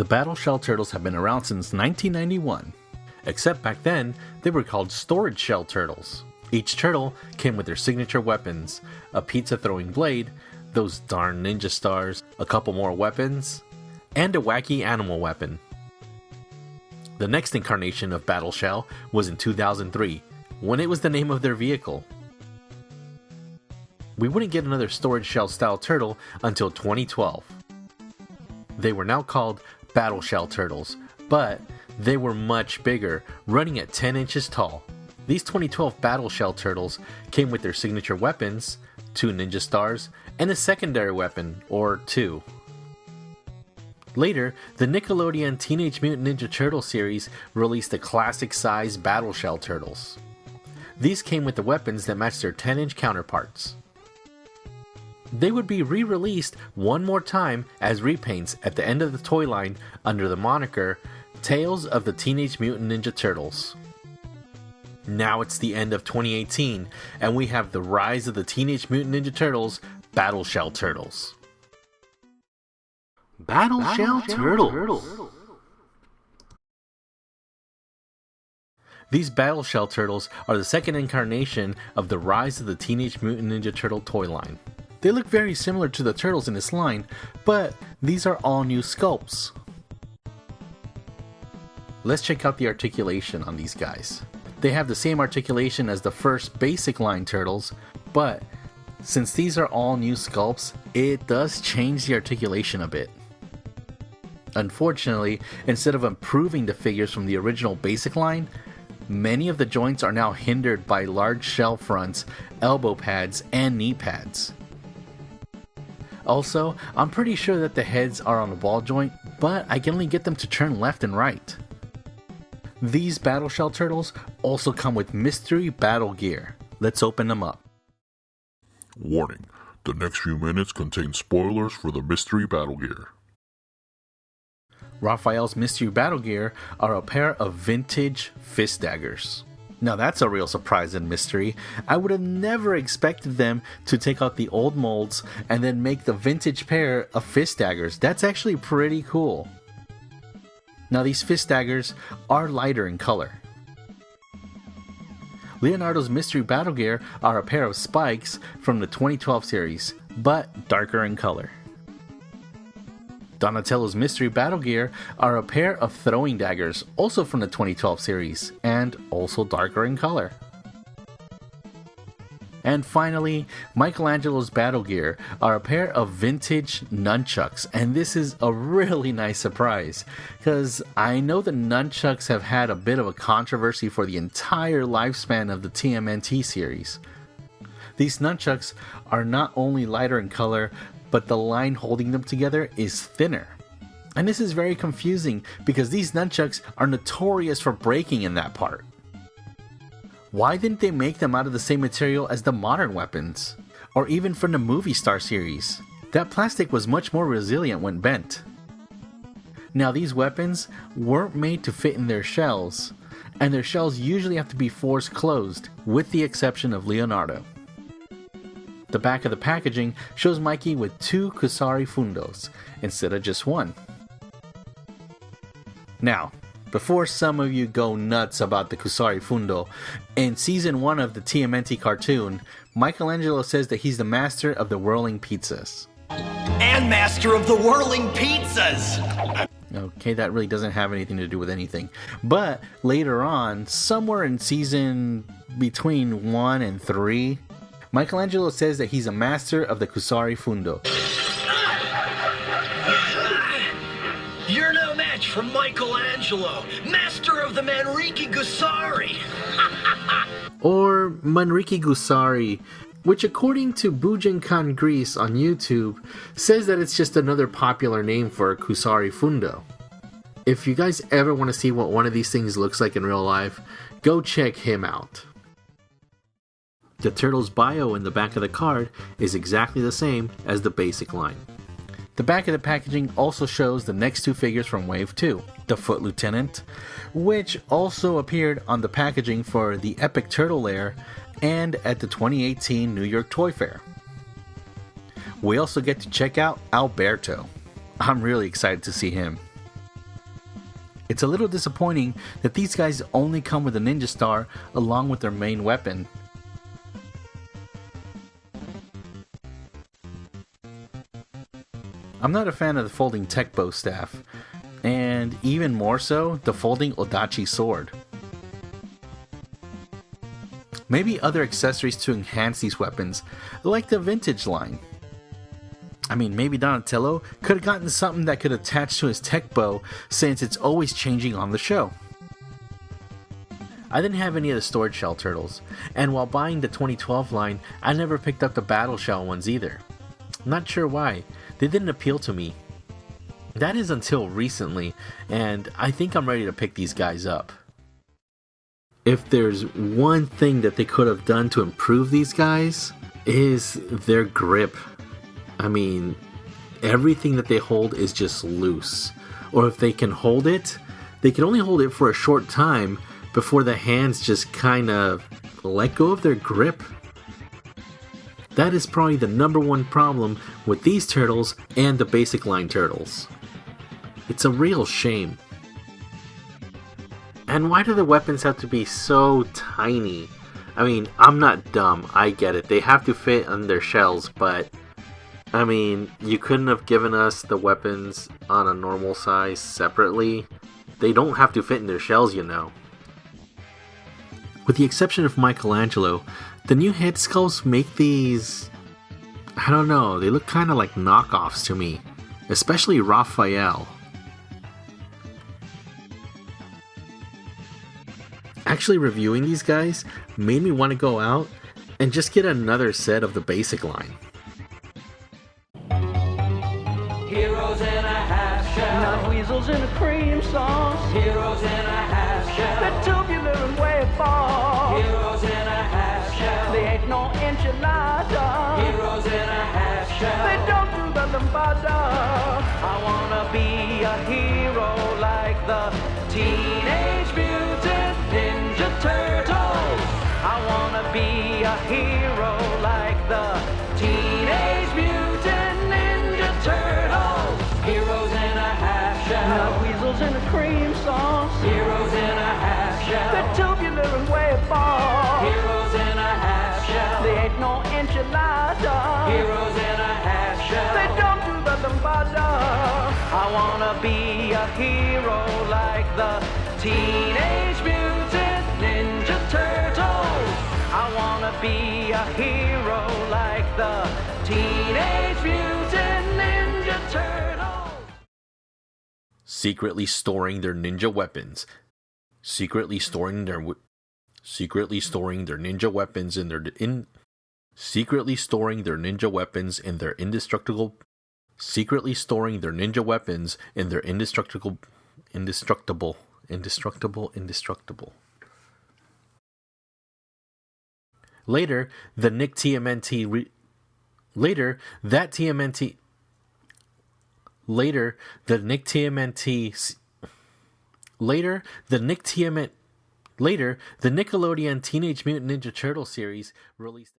The Battle Shell Turtles have been around since 1991, except back then they were called Storage Shell Turtles. Each turtle came with their signature weapons, a pizza throwing blade, those darn ninja stars, a couple more weapons, and a wacky animal weapon. The next incarnation of Battle Shell was in 2003, when it was the name of their vehicle. We wouldn't get another Storage Shell style turtle until 2012. They were now called Battle Shell Turtles, but they were much bigger, running at 10 inches tall. These 2012 Battle Shell Turtles came with their signature weapons, 2 ninja stars, and a secondary weapon, or 2. Later, the Nickelodeon Teenage Mutant Ninja Turtle series released the classic-size Battle Shell Turtles. These came with the weapons that matched their 10-inch counterparts. They would be re-released one more time as repaints at the end of the toy line under the moniker Tales of the Teenage Mutant Ninja Turtles. Now it's the end of 2018, and we have the Rise of the Teenage Mutant Ninja Turtles Battle Shell Turtles. Battle Shell Turtles. These Battle Shell Turtles are the second incarnation of the Rise of the Teenage Mutant Ninja Turtle toy line. They look very similar to the turtles in this line, but these are all new sculpts. Let's check out the articulation on these guys. They have the same articulation as the first basic line turtles, but since these are all new sculpts, it does change the articulation a bit. Unfortunately, instead of improving the figures from the original basic line, many of the joints are now hindered by large shell fronts, elbow pads, and knee pads. Also, I'm pretty sure that the heads are on the ball joint, but I can only get them to turn left and right. These Battle Shell Turtles also come with mystery battle gear. Let's open them up. Warning, the next few minutes contain spoilers for the mystery battle gear. Raphael's mystery battle gear are a pair of vintage fist daggers. Now that's a real surprise and mystery. I would have never expected them to take out the old molds and then make the vintage pair of fist daggers. That's actually pretty cool. Now these fist daggers are lighter in color. Leonardo's mystery battle gear are a pair of spikes from the 2012 series, but darker in color. Donatello's mystery battle gear are a pair of throwing daggers, also from the 2012 series, and also darker in color. And finally, Michelangelo's battle gear are a pair of vintage nunchucks, and this is a really nice surprise, because I know the nunchucks have had a bit of a controversy for the entire lifespan of the TMNT series. These nunchucks are not only lighter in color, but the line holding them together is thinner. And this is very confusing because these nunchucks are notorious for breaking in that part. Why didn't they make them out of the same material as the modern weapons? Or even from the Movie Star series? That plastic was much more resilient when bent. Now these weapons weren't made to fit in their shells, and their shells usually have to be forced closed, with the exception of Leonardo. The back of the packaging shows Mikey with 2 Kusari Fundos, instead of just 1. Now, before some of you go nuts about the Kusari Fundo, in Season 1 of the TMNT cartoon, Michelangelo says that he's the master of the whirling pizzas. And master of the whirling pizzas! Okay, that really doesn't have anything to do with anything. But later on, somewhere in season between 1 and 3, Michelangelo says that he's a master of the Kusari Fundo. You're no match for Michelangelo, master of the Marikigusari! Or Marikigusari, which according to Bujinkan Greece on YouTube, says that it's just another popular name for a Kusari Fundo. If you guys ever want to see what one of these things looks like in real life, go check him out. The turtle's bio in the back of the card is exactly the same as the basic line. The back of the packaging also shows the next 2 figures from Wave 2, the Foot Lieutenant, which also appeared on the packaging for the Epic Turtle Lair and at the 2018 New York Toy Fair. We also get to check out Alberto. I'm really excited to see him. It's a little disappointing that these guys only come with a ninja star along with their main weapon. I'm not a fan of the folding tech bow staff, and even more so, the folding Odachi sword. Maybe other accessories to enhance these weapons, like the vintage line. I mean, maybe Donatello could have gotten something that could attach to his tech bow, since it's always changing on the show. I didn't have any of the storage shell turtles, and while buying the 2012 line, I never picked up the battle shell ones either. Not sure why, they didn't appeal to me. That is until recently, and I think I'm ready to pick these guys up. If there's one thing that they could have done to improve these guys, is their grip. I mean, everything that they hold is just loose. Or if they can hold it, they can only hold it for a short time before the hands just kind of let go of their grip. That is probably the number one problem with these turtles and the basic line turtles. It's a real shame. And why do the weapons have to be so tiny? I mean, I'm not dumb, I get it. They have to fit on their shells, but I mean, you couldn't have given us the weapons on a normal size separately. They don't have to fit in their shells, you know. With the exception of Michelangelo, the new head sculpts make these, I don't know, they look kind of like knockoffs to me. Especially Raphael. Actually reviewing these guys made me want to go out and just get another set of the basic line. Heroes in a half shell, not weasels in a cream sauce. Heroes in a half shell, they're tubular and way far. Heroes in a half shell, they ain't no enchilada. Heroes in a half shell, they don't do the lambada. I wanna be a hero like the Teenage Mutant Ninja Turtles. I wanna be a hero like the Teenage Mutant Ninja Turtles. Heroes in a half shell, not weasels in a cream sauce. Heroes in a half shell, they're tubular and way far. Heroes in a half shell, they ain't no enchilada. Heroes in a half shell, they don't do the lambada. I wanna be a hero like the Teenage Mutant Ninja Turtles. I wanna be a hero like the Teenage Mutant Ninja Turtles. Secretly storing their ninja weapons. Secretly storing their ninja weapons in their secretly storing their ninja weapons in their indestructible indestructible. Later, the Nick TMNT Later, the Nickelodeon Teenage Mutant Ninja Turtle series released